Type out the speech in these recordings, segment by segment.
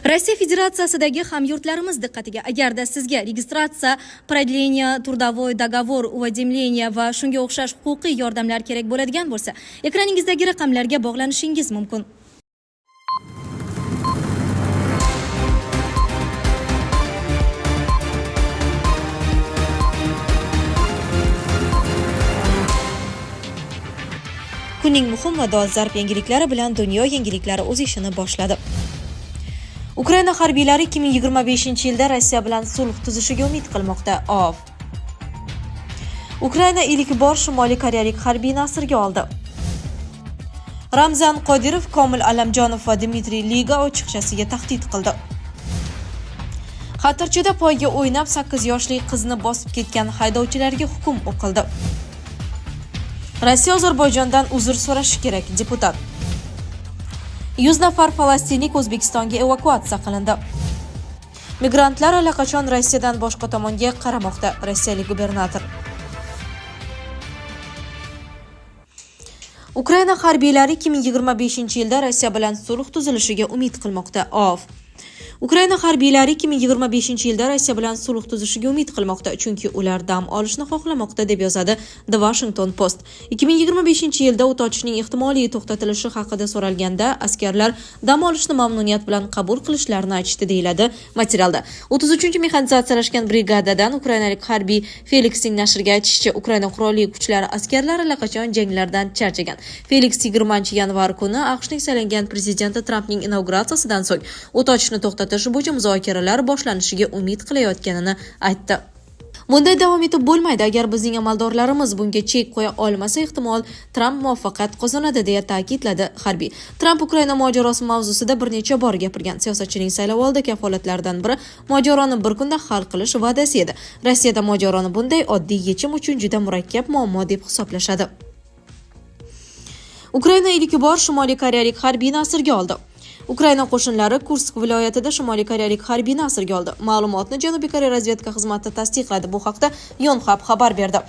Rossiya Federatsiyasidagi hamyurtlarimiz diqqatiga, agarda sizga registratsiya, продление трудовой договор, уведомление va shunga o'xshash huquqiy yordamlar kerak bo'ladigan bo'lsa, ekraningizdagi raqamlarga bog'lanishingiz mumkin. Kunning muhim va dolzarb yangiliklari bilan dunyo yangiliklari o'z ishini boshladi. Ukraina harbiylari 2025-yilda Rossiya bilan sulh tuzishiga umid qilmoqda. Ukraina ilk bor Shimoliy koreyalik harbiyni asirga oldi. Ramzan Qodirov Komil Allamjonov va Dmitriy Liga ochiqchasiga tahdid qildi. Xatirchida poyga o'ynab 8 yoshli qizni bosib ketgan haydovchilarga hukm o'qildi. Rossiya Ozarbayjondan uzr so'rashi kerak, deputat. 100 nafar falastinlik O'zbekistonga evakuatsiya qilindi. Migrantlar allaqachon Rossiyadan boshqa tomonga qaramoqda, rossiyalik gubernator. Ukraina harbiylari 2025-yilda Rossiya bilan sulh tuzilishiga umid qilmoqda. Ukraina harbiylari 2025-yilda Rossiya bilan sulh tuzishiga umid qilmoqda, chunki ular dam olishni xohlamoqda, deb yozadi The Washington Post. 2025-yilda o't ochishning ehtimoliy to'xtatilishi haqida so'ralganda, askarlar dam olishni mamnuniyat bilan qabul qilishlarini aytishdi, deyiladi materialda. 33-mexanizatsiyalashgan brigadadan ukrainalik harbiy Felixning nashriga aytishicha, Ukraina qurolli kuchlari askarlari allaqachon janglardan charchagan. Felix 20-yanvar kuni AQShning saylangan prezidenti Trampning inauguratsiyasidan so'ng o't ochishni to'xtatib bo'yicha muzokaralar boshlanishiga umid qilayotganini aytdi. Bunday davom etib bo'lmaydi. Agar bizning amaldorlarimiz bunga chek qo'ya olmasa, ehtimol Tramp muvaffaqiyat qozonadi, deya ta'kidladi harbiy. Tramp Ukraina mojarosi mavzusida bir necha bor gapirgan. Siyosatchining saylovoldi kafolatlaridan biri mojaroni bir kunda hal qilish va'dasi edi. Rossiyada mojaroni bunday oddiy yechim uchun juda murakkab muammo deb hisoblashadi. Ukraina ilk bor Shimoliy koreyalik harbiyni asirga oldi. Ukraina qo'shinlari Kursk viloyatida Shimoliy koreyalik harbiyni asirga oldi. Ma'lumotni Janubiy Koreya razvedka xizmati tasdiqladi. Bu haqda Yonhap xabar berdi.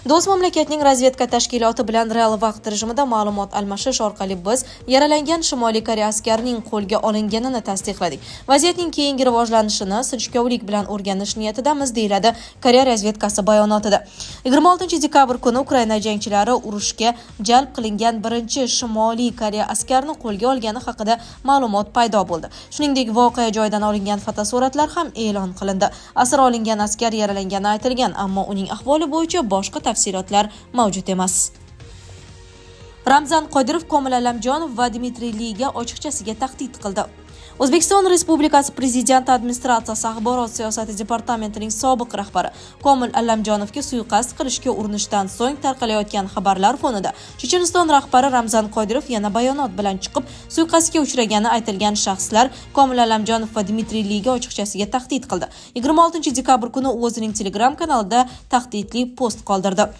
Do'st mamlakatning razvedka tashkiloti bilan real vaqt rejimida ma'lumot almashish orqali biz yaralangan Shimoliy Koreya askarining qo'lga olinganini tasdiqladik. Vaziyatning keyingi rivojlanishini sinchkovlik bilan o'rganish niyatidamiz, deyiladi Koreya razvedkasi bayonotida. 26-dekabr kuni Ukraina jangchilari urushga jalb qilingan birinchi Shimoliy Koreya askarini qo'lga olgani haqida ma'lumot paydo bo'ldi. Shuningdek, voqea joyidan olingan fotosuratlar ham e'lon qilindi. Asir olingan askar yaralangani aytilgan, ammo uning ahvoli bo'yicha boshqa tafsilotlar mavjud emas. Ramzan Qodirov Komil Allamjonov va Dmitriy Liga ochiqchasiga tahdid qildi. O'zbekiston Respublikasi Prezidenti administratsiyasi axborot siyosati departamentining sobiq rahbari Komil Allamjonovga suiqasd qilishga urinishdan so'ng tarqalayotgan xabarlar fonida Checheniston rahbari Ramzan Qodirov yana bayonot bilan chiqib, suiqasdga uchragani aytilgan shaxslar Komil Allamjonov va Dmitriy Liga ochiqchasiga tahdid qildi. 26-dekabr kuni u o'zining Telegram kanalida tahdidli post qoldirdi.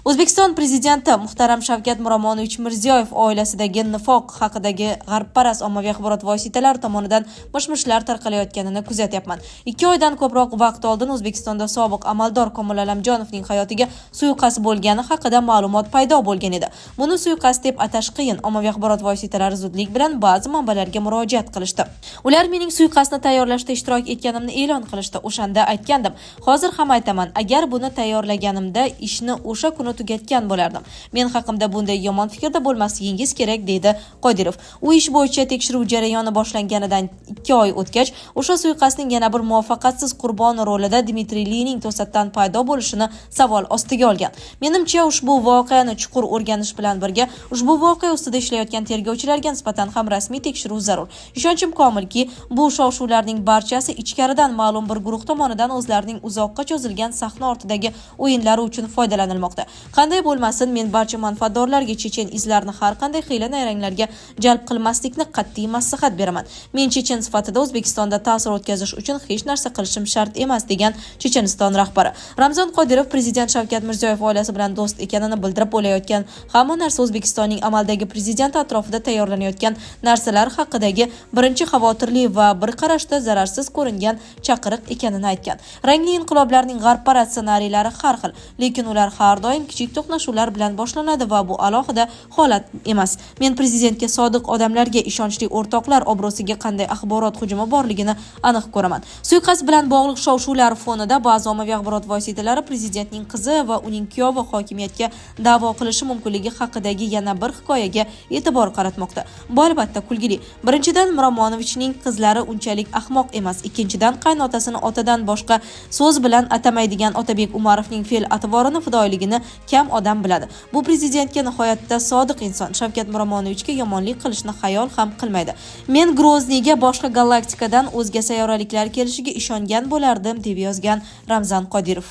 O'zbekiston prezidenti muhtaram Shavkat Miromonovich Mirziyoyev oilasidagi nifoq haqidagi g'arbparast ommaviy axborot vositalari tomonidan mish-mishlar tarqalayotganini kuzatyapman. 2 oydan ko'proq vaqt oldin O'zbekistonda sobiq amaldor Komil Allamjonovning hayotiga suiqasd bo'lgani haqida ma'lumot paydo bo'lgan edi. Buni suiqasd deb atash qiyin. Ommaviy axborot vositalari zudlik bilan ba'zi manbalarga murojaat qilishdi. Ular mening suiqasdni tayyorlashda ishtirok etganimni e'lon qilishdi. O'shanda aytgandim. Hozir ham aytaman, agar buni tayyorlaganimda ishni o'sha kuni tugatgan bo'lardim. Men haqimda bunday yomon fikrda bo'lmasligingiz kerak, deydi Qodirov. U ish bo'yicha tekshiruv jarayoni boshlanganidan 2 oy o'tgach, o'sha suiqasdning yana bir muvaffaqiyatsiz qurboni rolida Dmitriy Lining to'satdan paydo bo'lishini savol ostiga olgan. Menimcha, ushbu voqeani chuqur o'rganish bilan birga ushbu voqea ustida ishlayotgan tergovchilarga nisbatan ham rasmiy tekshiruv zarur. Ishonchim komilki, bu shov-shuvlarning barchasi ichkaridan ma'lum bir guruh tomonidan o'zlarining uzoqqa cho'zilgan sahna ortidagi o'yinlari uchun foydalanilmoqda. Qanday bo'lmasin, men barcha manfaatdorlarga chechen izlarni har qanday hiyla-nayranglarga jalb qilmaslikni qat'iy maslahat beraman. Men chechen sifatida O'zbekistonda ta'sir o'tkazish uchun hech narsa qilishim shart emas, degan Checheniston rahbari. Ramzan Qodirov prezident Shavkat Mirziyoyev oilasi bilan do'st ekanini bildirib, bo'layotgan hamma narsa O'zbekistonning amaldagi prezidenti atrofida tayyorlanayotgan narsalar haqidagi birinchi xavotirli va bir qarashda zararsiz ko'ringan chaqiriq ekanini aytgan. Rangli inqiloblarning g'arbparast ssenariylari har xil, lekin ular har doim kichik to'qnashuvlar bilan boshlanadi va bu alohida holat emas. Men prezidentga sodiq odamlarga, ishonchli o'rtoqlar obro'siga qanday axborot hujumi borligini aniq ko'raman. Suiqasd bilan bog'liq shov-shuvlar fonida ba'zi ommaviy axborot vositalari prezidentning qizi va uning kuyovi hokimiyatga da'vo qilishi mumkinligi haqidagi yana bir hikoyaga e'tibor qaratmoqda. Bu albatta kulgili. Birinchidan, Miromonovichning qizlari unchalik ahmoq emas. Ikkinchidan, qaynotasini otadan boshqa so'z bilan atamaydigan Otabek Umarovning fe'l-atvorini, fidoyiligini kam odam biladi. Bu prezidentga nihoyatda sodiq inson. Shavkat Miromonovichga yomonlik qilishni xayol ham qilmaydi. Men Grozniyga boshqa galaktikadan o'zga sayyoraliklar kelishiga ishongan bo'lardim, deb yozgan Ramzan Qodirov.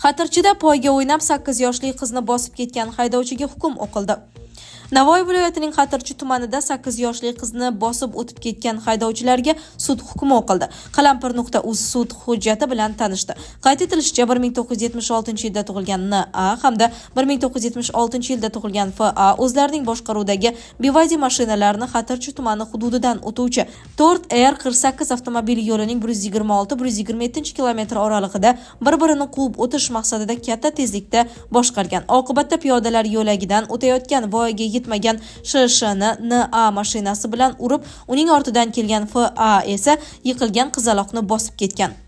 Xatirchida poyga o'ynab 8 yoshli qizni bosib ketgan haydovchiga hukm o'qildi. Navoiy viloyatining Xatirchi tumanida 8 yoshli qizni bosib o'tib ketgan haydovchilarga sud hukmi o'qildi. Qalampir.uz sud hujjati bilan tanishdi. Qayd etilishicha, 1976-yilda tug'ilgan N.A. hamda 1976-yilda tug'ilgan F.A. o'zlarining boshqaruvidagi BYD mashinalarini Xatirchi tumani hududidan o'tuvchi 4R48 avtomobil yo'lining 126-127 km oralig'ida bir-birini quvib o'tish maqsadida katta tezlikda boshqargan. Oqibatda piyodalar yo'lagidan o'tayotgan voyaga yetmagan SH'ni N.A. mashinasi bilan urib, uning ortidan kelgan F.A. esa yiqilgan qizaloqni bosib ketgan.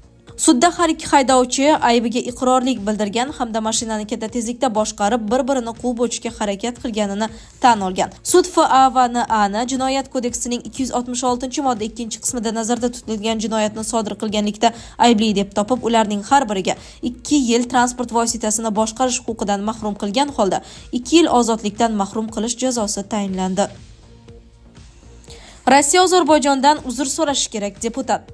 Sudda har ikki haydovchi aybiga iqrorlik bildirgan hamda mashinani katta tezlikda boshqarib, bir-birini quvib o'tishga harakat qilganini tan olgan. Sud F.A. va N.A.ni Jinoyat kodeksining 266-modda 2-qismida nazarda tutilgan jinoyatni sodir qilganlikda aybli deb topib, ularning har biriga 2 yil transport vositasini boshqarish huquqidan mahrum qilgan holda 2 yil ozodlikdan mahrum qilish jazosi tayinlandi. Rossiya Ozarbayjondan uzr so'rashi kerak, deputat.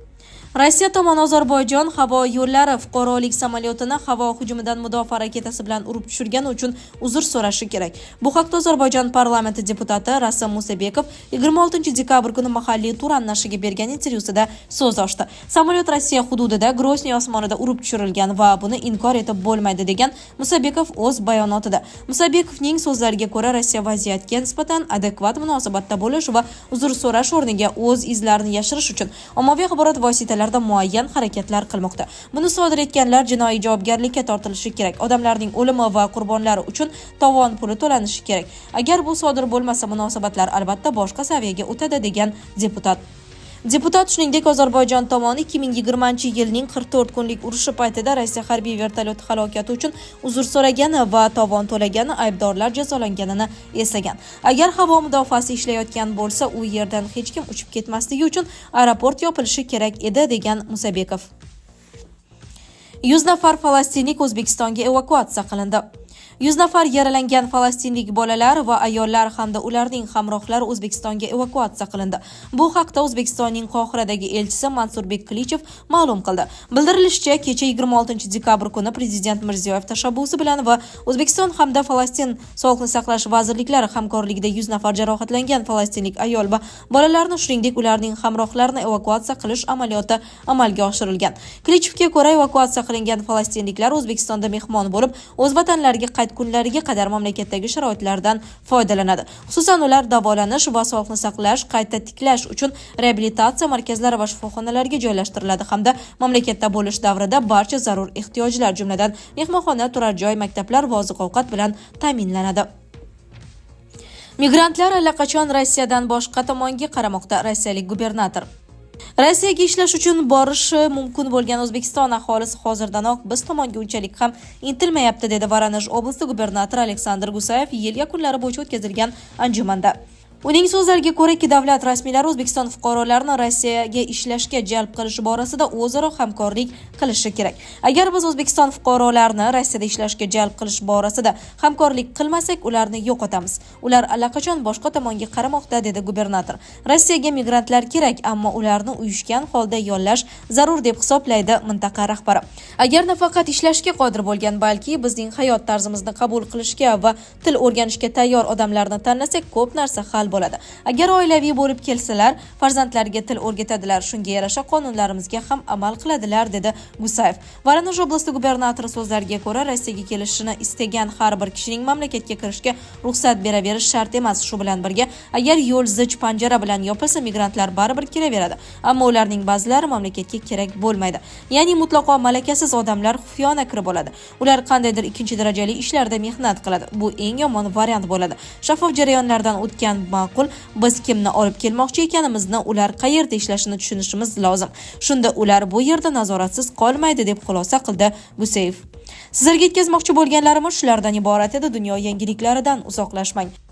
Rossiya tomoni Ozarbayjon havo yo'llari fuqarolik samolyotini havo hujumidan mudofaa raketasi bilan urib tushirgani uchun uzr so'rashi kerak. Bu haqda Ozarbayjon parlamenti deputati Rasim Musabekov 26 dekabr kuni mahalliy Turan nashriga bergan intervyusida so'z ochdi. Samolyot Rossiya hududida Grozniy osmonida urib tushirilgan va buni inkor etib bo'lmaydi, degan Musabekov o'z bayonotida. Musabekovning so'zlariga ko'ra, Rossiya vaziyatga nisbatan adekvat munosabatda bo'lish va uzr so'rash o'rniga o'z izlarini yashirish uchun ommaviy axborot vositalari muayyan harakatlar qilmoqda. Buni sodir etganlar jinoiy javobgarlikka tortilishi kerak. Odamlarning o'limi va qurbonlari uchun tovon puli to'lanishi kerak. Agar bu sodir bo'lmasa, munosabatlar albatta boshqa saviyaga o'tadi, degan deputat. Deputat shuningdek, Ozarbayjon tomoni 2020-yilning 44 kunlik urushi paytida Rossiya harbiy vertolyoti halokati uchun uzr so'ragani va tovon to'lagani, aybdorlar jazolanganini eslagan. Agar havo mudofaasi ishlayotgan bo'lsa, u yerdan hech kim uchib ketmasligi uchun aeroport yopilishi kerak edi, degan Musabekov. 100 nafar falastinlik O'zbekistonga evakuatsiya qilindi. 100 nafar yaralangan falastinlik bolalar va ayollar hamda ularning hamrohlari O'zbekistonga evakuatsiya qilindi. Bu haqda O'zbekistonning Qohiradagi elchisi Mansurbek Qilichev ma'lum qildi. Bildirilishicha, kecha 26 dekabr kuni Prezident Mirziyoyev tashabbusi bilan va O'zbekiston hamda Falastin Sog'liqni saqlash vazirliklari hamkorligida 100 nafar jarohatlangan falastinlik ayol va bolalarni, shuningdek ularning hamrohlarini evakuatsiya qilish amaliyoti amalga oshirilgan. Qilichevga ko'ra, evakuatsiya qilingan falastinliklar O'zbekistonda mehmon bo'lib, o'z vatanlariga kunlariga qadar mamlakatdagi sharoitlardan foydalanadi. Xususan, ular davolanish va sog'liqni saqlash, qayta tiklash uchun reabilitatsiya markazlari va shifoxonalarga joylashtiriladi hamda mamlakatda bo'lish davrida barcha zarur ehtiyojlar, jumladan mehmonxona, turar joy, maktablar va oziq-ovqat bilan ta'minlanadi. Migrantlar allaqachon Rossiyadan boshqa tomonga qaramoqda. Rossiyalik gubernator Rossiyaga ishlash uchun borishi mumkin bo'lgan O'zbekiston aholisi hozirdanoq biz tomonga unchalik ham intilmayapti, dedi Voronezh oblasti gubernatori Aleksandr Gusayev yil yakunlari bo'yicha o'tkazilgan anjumanda. Uning so'zlariga ko'ra, ikki davlat rasmiylari O'zbekiston fuqarolarini Rossiyaga ishlashga jalb qilish borasida o'zaro hamkorlik qilishi kerak. Agar biz O'zbekiston fuqarolarini Rossiyada ishlashga jalb qilish borasida hamkorlik qilmasak, ularni yo'qotamiz. Ular allaqachon boshqa tomonga qaramoqda, dedi gubernator. Rossiyaga migrantlar kerak, ammo ularni uyushgan holda yollash zarur, deb hisoblaydi mintaqa rahbari. Agar nafaqat ishlashga qodir bo'lgan, balki bizning hayot tarzimizni qabul qilishga va til o'rganishga tayyor odamlarni tanlasak, ko'p narsa hal bo'ladi. Agar oilaviy bo'lib kelsalar, farzandlariga til o'rgatadilar, shunga yarasha qonunlarimizga ham amal qiladilar, dedi Gusayev. Voronoj oblasti gubernatori so'zlariga ko'ra, Rossiyaga kelishini istagan har bir kishining mamlakatga kirishga ruxsat beraverish shart emas. Shu bilan birga, agar yo'l zich panjara bilan yopilsa, migrantlar baribir kelaveradi. Ammo ularning ba'zilari mamlakatga kerak bo'lmaydi. Ya'ni mutlaqo malakasiz odamlar xufiyona kirib oladi. Ular qandaydir ikkinchi darajali ishlarda mehnat qiladi. Bu eng yomon variant bo'ladi. Shaffof jarayonlardan o'tgan ma'qul. Biz kimni olib kelmoqchi ekanimizni, ular qayerda ishlashini tushunishimiz lozim. Shunda ular bu yerda nazoratsiz qolmaydi, deb xulosa qildi Gusayev. Sizlarga yetkazmoqchi bo'lganlarimiz shulardan iborat edi. Dunyo yangiliklaridan uzoqlashmang.